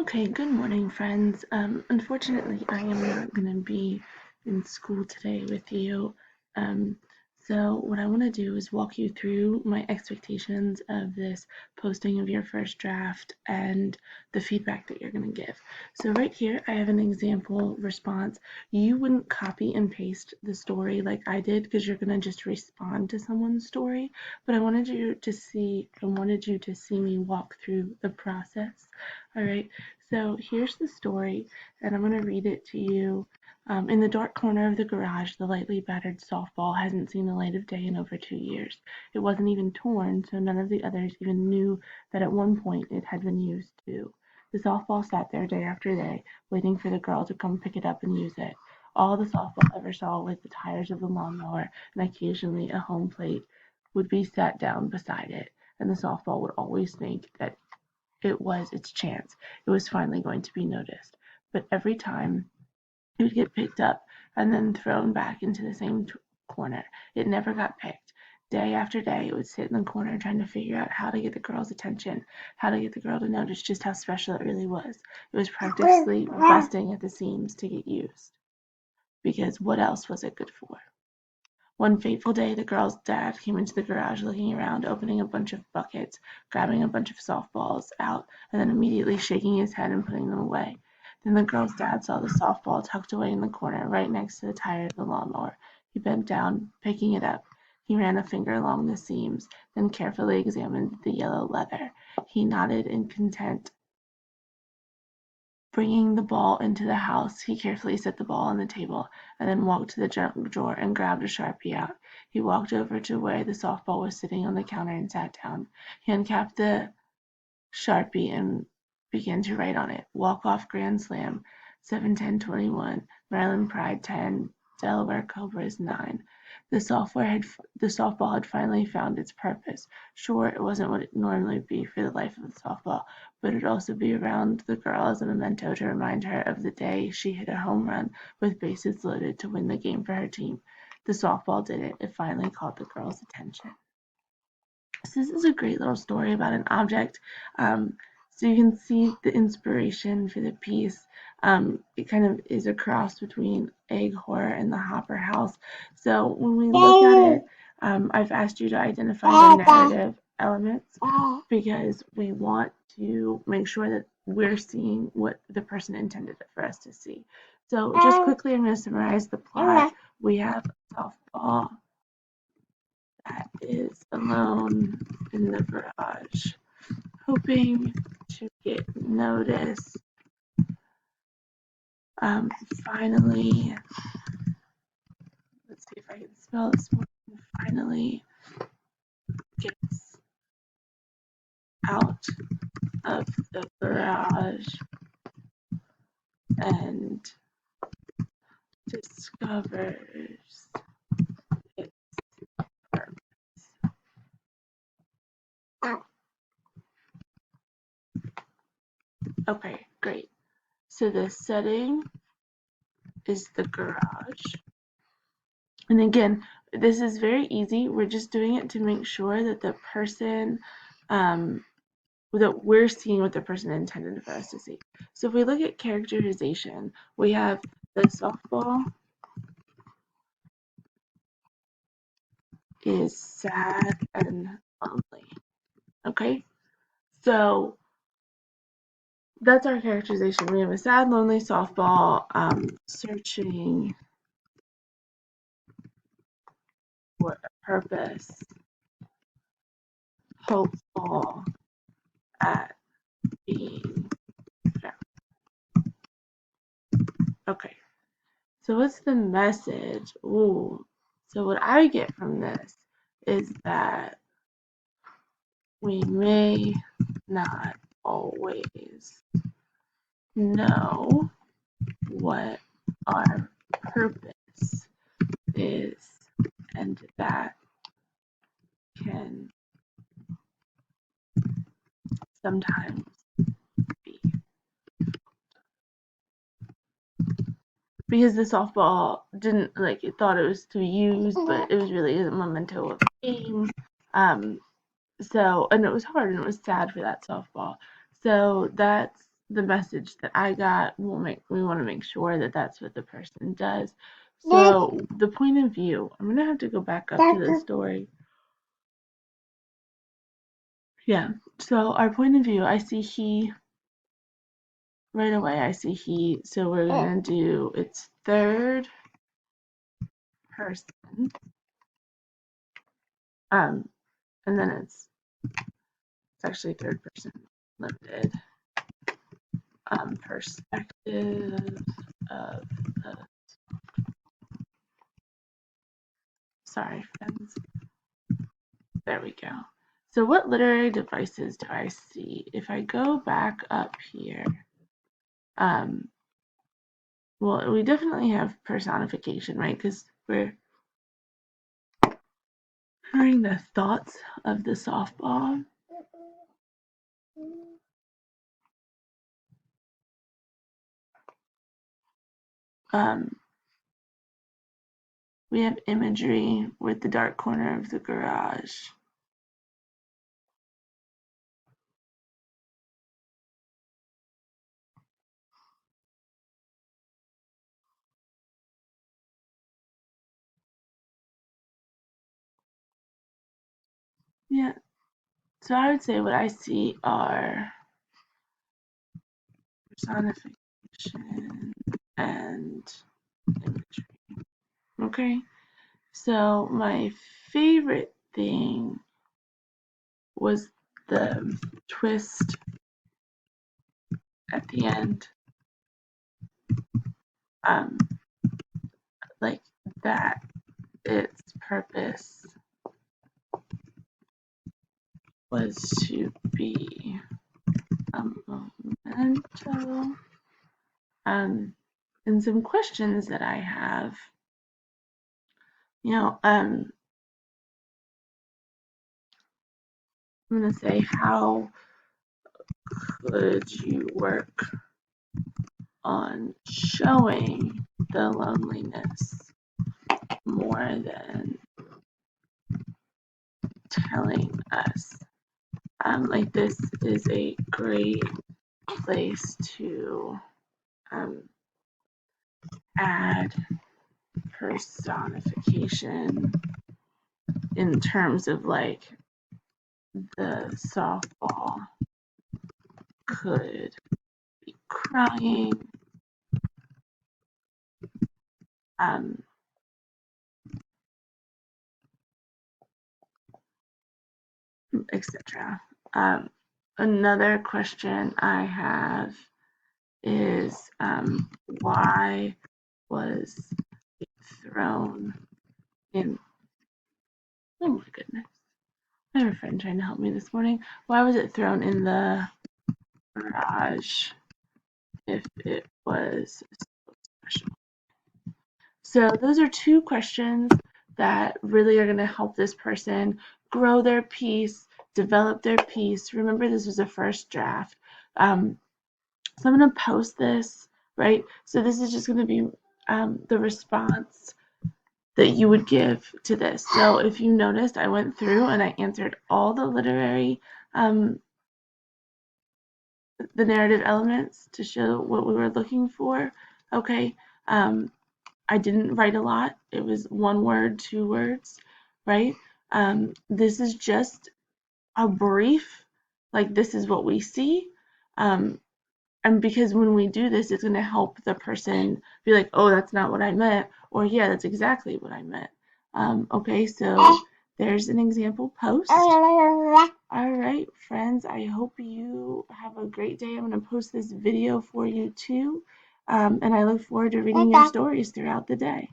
Okay, good morning, friends. Unfortunately, I am not going to be in school today with you. Um, so what I want to do is walk you through my expectations of this posting of your first draft and the feedback that you're going to give. So right here, I have an example response. You wouldn't copy and paste the story like I did because you're going to just respond to someone's story, but I wanted you to see me walk through the process. All right. So here's the story, and I'm going to read it to you. In the dark corner of the garage, the lightly battered softball hasn't seen the light of day in over 2 years. It wasn't even torn, so none of the others even knew that at one point it had been used too. The softball sat there day after day, waiting for the girl to come pick it up and use it. All the softball ever saw was the tires of the lawnmower, and occasionally a home plate would be set down beside it, and the softball would always think that it was its chance. It was finally going to be noticed. But every time it would get picked up and then thrown back into the same corner. It never got picked. Day after day, it would sit in the corner trying to figure out how to get the girl's attention, how to get the girl to notice just how special it really was. It was practically busting at the seams to get used. Because what else was it good for? One fateful day, the girl's dad came into the garage looking around, opening a bunch of buckets, grabbing a bunch of softballs out, and then immediately shaking his head and putting them away. Then the girl's dad saw the softball tucked away in the corner, right next to the tire of the lawnmower. He bent down, picking it up. He ran a finger along the seams, then carefully examined the yellow leather. He nodded in content. Bringing the ball into the house, he carefully set the ball on the table, and then walked to the junk drawer and grabbed a Sharpie out. He walked over to where the softball was sitting on the counter and sat down. He uncapped the Sharpie and began to write on it. Walk-off grand slam, 7-10-21, Maryland Pride 10, Delaware Cobras 9. The softball had finally found its purpose. Sure, it wasn't what it normally would be for the life of the softball, but it'd also be around the girl as a memento to remind her of the day she hit a home run with bases loaded to win the game for her team. The softball did it. It finally caught the girl's attention. So this is a great little story about an object. So you can see the inspiration for the piece. It kind of is a cross between Egg Horror and the Hopper House. So when we look at it, I've asked you to identify the narrative elements because we want to make sure that we're seeing what the person intended for us to see. So just quickly, I'm going to summarize the plot. We have a softball that is alone in the garage, hoping to get noticed. Finally, let's see if I can spell this one. Finally gets out of the garage and discovers its purpose. Okay, great. So the setting is the garage. And again, this is very easy. We're just doing it to make sure that the person, that we're seeing what the person intended for us to see. So if we look at characterization, we have the softball is sad and lonely. Okay, so that's our characterization. We have a sad, lonely softball searching for a purpose, hopeful at being found. Okay, so what's the message? Ooh, so what I get from this is that we may not always know what our purpose is, and that can sometimes be because the softball didn't like it thought it was to be used, but it was really a memento of the game. So and it was hard and it was sad for that softball. So that's the message that I got, we want to make sure that that's what the person does. So the point of view, I'm gonna have to go back up to the story. Yeah. So our point of view, I see he right away. I see he. So we're gonna do it's third person. And then it's actually third person limited. Perspective of the. Sorry, friends. There we go. So what literary devices do I see? If I go back up here, well, we definitely have personification, right? Because we're hearing the thoughts of the softball. We have imagery with the dark corner of the garage. Yeah, so I would say what I see are personification and imagery. Okay, so my favorite thing was the twist at the end. Like that its purpose was to be a memento. And some questions that I have, I'm going to say, how could you work on showing the loneliness more than telling us? Like this is a great place to add personification in terms of like the softball could be crying, etc. Another question I have is why was it thrown in? Oh my goodness. I have a friend trying to help me this morning. Why was it thrown in the garage if it was so special? So those are two questions that really are going to help this person grow their piece, develop their piece. Remember, this was a first draft. So I'm going to post this, right? So this is just going to be the response that you would give to this. So if you noticed, I went through and I answered all the literary, the narrative elements to show what we were looking for. Okay. I didn't write a lot. It was 1 word, 2 words, right? This is just a brief, like this is what we see. And because when we do this, it's going to help the person be like, oh, that's not what I meant, or yeah, that's exactly what I meant. Okay, so there's an example post. All right, friends, I hope you have a great day. I'm going to post this video for you too, and I look forward to reading your stories throughout the day.